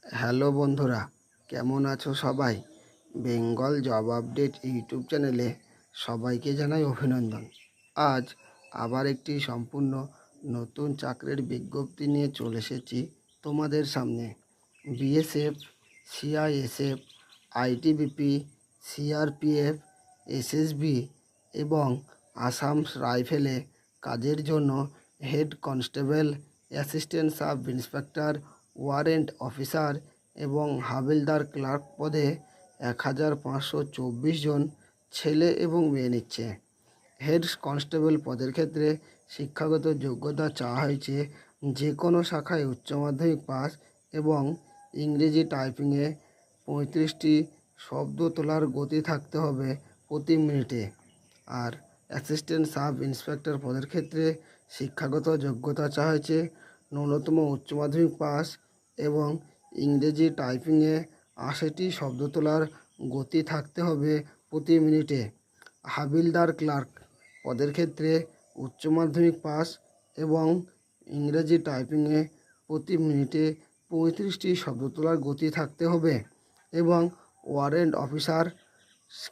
Hello বন্ধুরা, কেমন আছো সবাই? বেঙ্গল জব আপডেট ইউটিউব চ্যানেলে সবাইকে জানাই অভিনন্দন। আজ আবার একটি সম্পূর্ণ নতুন চাকরির বিজ্ঞপ্তি নিয়ে চলে এসেছি তোমাদের সামনে। BSF, CISF, ITBP, CRPF, SSB এবং আসাম রাইফেলে কাজের জন্য head constable, assistant sub inspector, warrant officer এবং হাবিলদার ক্লার্ক পদে 1524 জন ছেলে এবং মেয়ে নিচ্ছে। হেড কনস্টেবল পদের ক্ষেত্রে শিক্ষাগত যোগ্যতা চাওয়া হয়েছে যে কোনো শাখায় উচ্চ মাধ্যমিক পাস এবং ইংরেজি টাইপিংয়ে 35টি শব্দ তোলার গতি থাকতে হবে প্রতি মিনিটে। আর অ্যাসিস্ট্যান্ট সাব ইন্সপেক্টর পদের ক্ষেত্রে শিক্ষাগত যোগ্যতা চাওয়া হয়েছে ন্যূনতম উচ্চ মাধ্যমিক পাস এবং ইংরেজি টাইপিংয়ে 80টি শব্দ তোলার গতি থাকতে হবে প্রতি মিনিটে। হাবিলদার ক্লার্ক পদের ক্ষেত্রে উচ্চ মাধ্যমিক পাস এবং ইংরেজি টাইপিংয়ে প্রতি মিনিটে 35টি শব্দ তোলার গতি থাকতে হবে এবং ওয়ারেন্ট অফিসার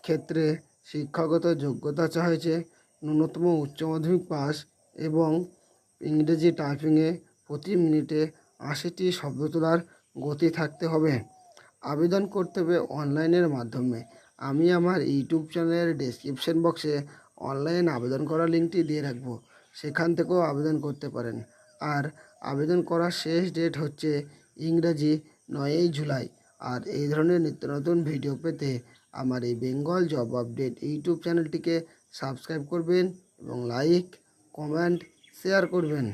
ক্ষেত্রে শিক্ষাগত যোগ্যতা চাওয়া হয়েছে ন্যূনতম উচ্চ মাধ্যমিক পাস এবং ইংরেজি টাইপিংয়ে প্রতি মিনিটে 80টি শব্দ তোলার গতি থাকতে হবে। আবেদন করতে হবে অনলাইনের মাধ্যমে। আমি আমার ইউটিউব চ্যানেলের ডেসক্রিপশন বক্সে অনলাইন আবেদন করার লিঙ্কটি দিয়ে রাখবো, সেখান থেকেও আবেদন করতে পারেন। আর আবেদন করার শেষ ডেট হচ্ছে ইংরাজি 9ই জুলাই। আর এই ধরনের নিত্য নতুন ভিডিও পেতে আমার এই বেঙ্গল জব আপডেট ইউটিউব চ্যানেলটিকে সাবস্ক্রাইব করবেন এবং লাইক, কমেন্ট, শেয়ার করবেন।